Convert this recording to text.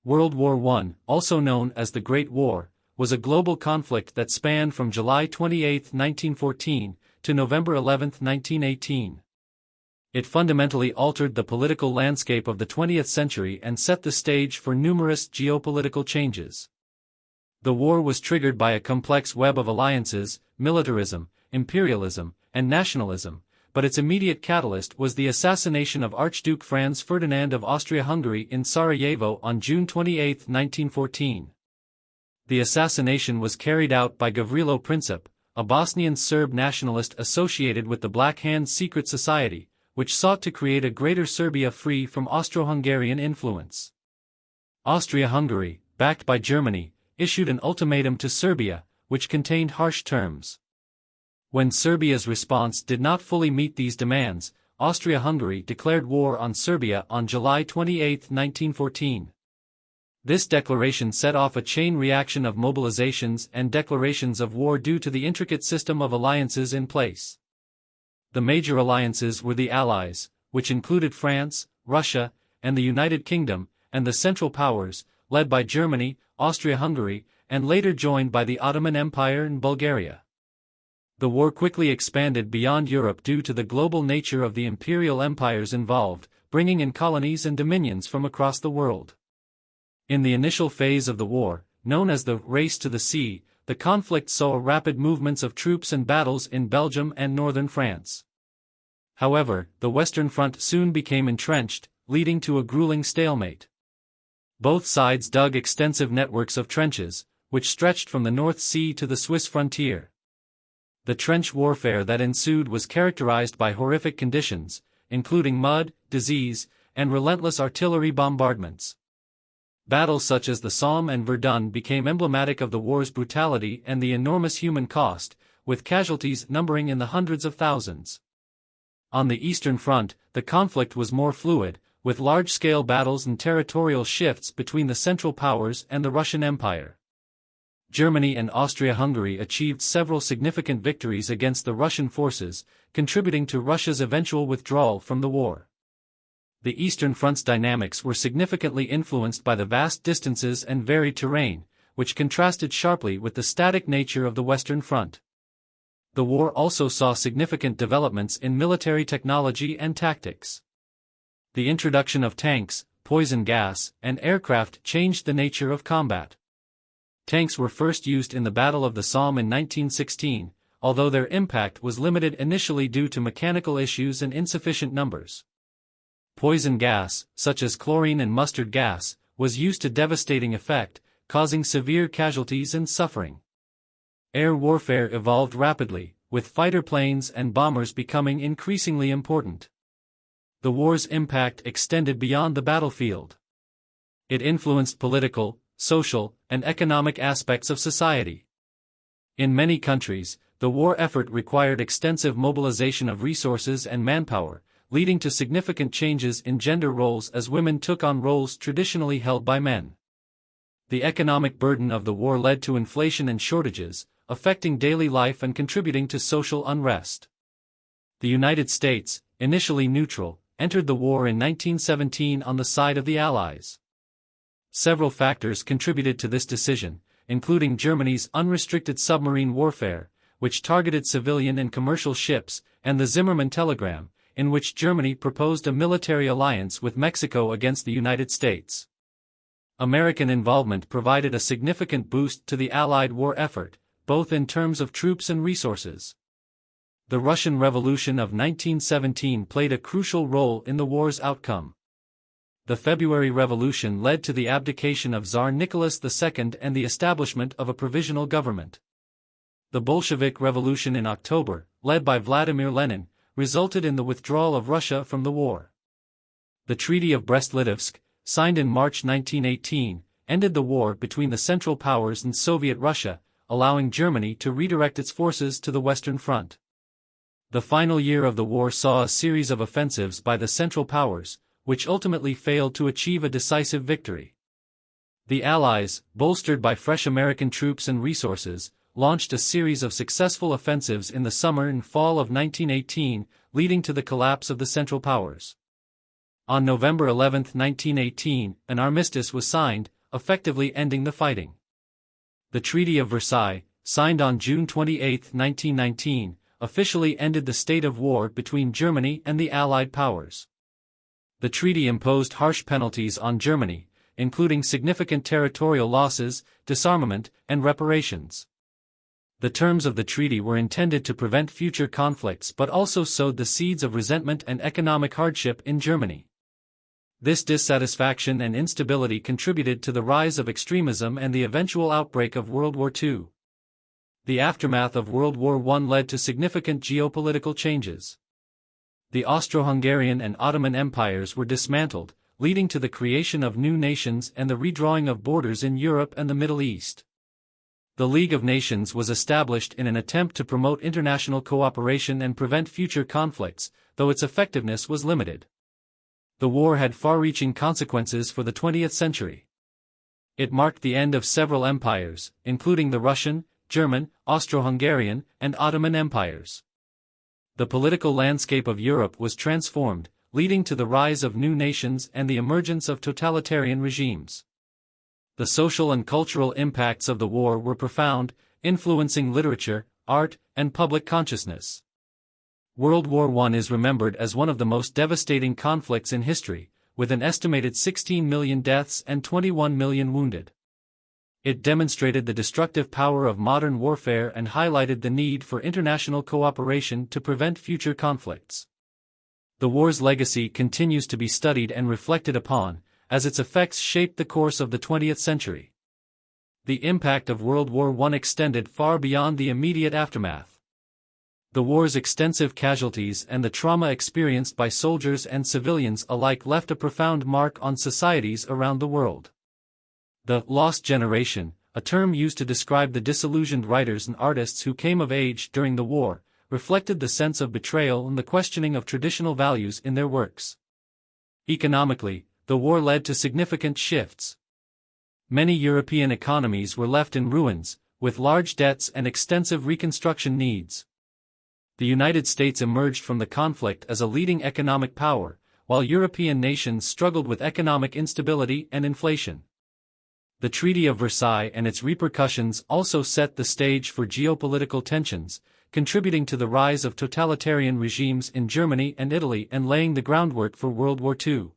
World War I, also known as the Great War, was a global conflict that spanned from July 28, 1914, to November 11, 1918. It fundamentally altered the political landscape of the 20th century and set the stage for numerous geopolitical changes. The war was triggered by a complex web of alliances, militarism, imperialism, and nationalism, but its immediate catalyst was the assassination of Archduke Franz Ferdinand of Austria-Hungary in Sarajevo on June 28, 1914. The assassination was carried out by Gavrilo Princip, a Bosnian Serb nationalist associated with the Black Hand secret society, which sought to create a greater Serbia free from Austro-Hungarian influence. Austria-Hungary, backed by Germany, issued an ultimatum to Serbia, which contained harsh terms. When Serbia's response did not fully meet these demands, Austria-Hungary declared war on Serbia on July 28, 1914. This declaration set off a chain reaction of mobilizations and declarations of war due to the intricate system of alliances in place. The major alliances were the Allies, which included France, Russia, and the United Kingdom, and the Central Powers, led by Germany, Austria-Hungary, and later joined by the Ottoman Empire and Bulgaria. The war quickly expanded beyond Europe due to the global nature of the imperial empires involved, bringing in colonies and dominions from across the world. In the initial phase of the war, known as the Race to the Sea, the conflict saw rapid movements of troops and battles in Belgium and northern France. However, the Western Front soon became entrenched, leading to a grueling stalemate. Both sides dug extensive networks of trenches, which stretched from the North Sea to the Swiss frontier. The trench warfare that ensued was characterized by horrific conditions, including mud, disease, and relentless artillery bombardments. Battles such as the Somme and Verdun became emblematic of the war's brutality and the enormous human cost, with casualties numbering in the hundreds of thousands. On the Eastern Front, the conflict was more fluid, with large-scale battles and territorial shifts between the Central Powers and the Russian Empire. Germany and Austria-Hungary achieved several significant victories against the Russian forces, contributing to Russia's eventual withdrawal from the war. The Eastern Front's dynamics were significantly influenced by the vast distances and varied terrain, which contrasted sharply with the static nature of the Western Front. The war also saw significant developments in military technology and tactics. The introduction of tanks, poison gas, and aircraft changed the nature of combat. Tanks were first used in the Battle of the Somme in 1916, although their impact was limited initially due to mechanical issues and insufficient numbers. Poison gas, such as chlorine and mustard gas, was used to devastating effect, causing severe casualties and suffering. Air warfare evolved rapidly, with fighter planes and bombers becoming increasingly important. The war's impact extended beyond the battlefield. It influenced political, social, and economic aspects of society. In many countries, the war effort required extensive mobilization of resources and manpower, leading to significant changes in gender roles as women took on roles traditionally held by men. The economic burden of the war led to inflation and shortages, affecting daily life and contributing to social unrest. The United States, initially neutral, entered the war in 1917 on the side of the Allies. Several factors contributed to this decision, including Germany's unrestricted submarine warfare, which targeted civilian and commercial ships, and the Zimmermann Telegram, in which Germany proposed a military alliance with Mexico against the United States. American involvement provided a significant boost to the Allied war effort, both in terms of troops and resources. The Russian Revolution of 1917 played a crucial role in the war's outcome. The February Revolution led to the abdication of Tsar Nicholas II and the establishment of a provisional government. The Bolshevik Revolution in October, led by Vladimir Lenin, resulted in the withdrawal of Russia from the war. The Treaty of Brest-Litovsk, signed in March 1918, ended the war between the Central Powers and Soviet Russia, allowing Germany to redirect its forces to the Western Front. The final year of the war saw a series of offensives by the Central Powers, which ultimately failed to achieve a decisive victory. The Allies, bolstered by fresh American troops and resources, launched a series of successful offensives in the summer and fall of 1918, leading to the collapse of the Central Powers. On November 11, 1918, an armistice was signed, effectively ending the fighting. The Treaty of Versailles, signed on June 28, 1919, officially ended the state of war between Germany and the Allied powers. The treaty imposed harsh penalties on Germany, including significant territorial losses, disarmament, and reparations. The terms of the treaty were intended to prevent future conflicts but also sowed the seeds of resentment and economic hardship in Germany. This dissatisfaction and instability contributed to the rise of extremism and the eventual outbreak of World War II. The aftermath of World War I led to significant geopolitical changes. The Austro-Hungarian and Ottoman empires were dismantled, leading to the creation of new nations and the redrawing of borders in Europe and the Middle East. The League of Nations was established in an attempt to promote international cooperation and prevent future conflicts, though its effectiveness was limited. The war had far-reaching consequences for the 20th century. It marked the end of several empires, including the Russian, German, Austro-Hungarian, and Ottoman empires. The political landscape of Europe was transformed, leading to the rise of new nations and the emergence of totalitarian regimes. The social and cultural impacts of the war were profound, influencing literature, art, and public consciousness. World War I is remembered as one of the most devastating conflicts in history, with an estimated 16 million deaths and 21 million wounded. It demonstrated the destructive power of modern warfare and highlighted the need for international cooperation to prevent future conflicts. The war's legacy continues to be studied and reflected upon, as its effects shaped the course of the 20th century. The impact of World War I extended far beyond the immediate aftermath. The war's extensive casualties and the trauma experienced by soldiers and civilians alike left a profound mark on societies around the world. The lost generation, a term used to describe the disillusioned writers and artists who came of age during the war, reflected the sense of betrayal and the questioning of traditional values in their works. Economically, the war led to significant shifts. Many European economies were left in ruins, with large debts and extensive reconstruction needs. The United States emerged from the conflict as a leading economic power, while European nations struggled with economic instability and inflation. The Treaty of Versailles and its repercussions also set the stage for geopolitical tensions, contributing to the rise of totalitarian regimes in Germany and Italy and laying the groundwork for World War II.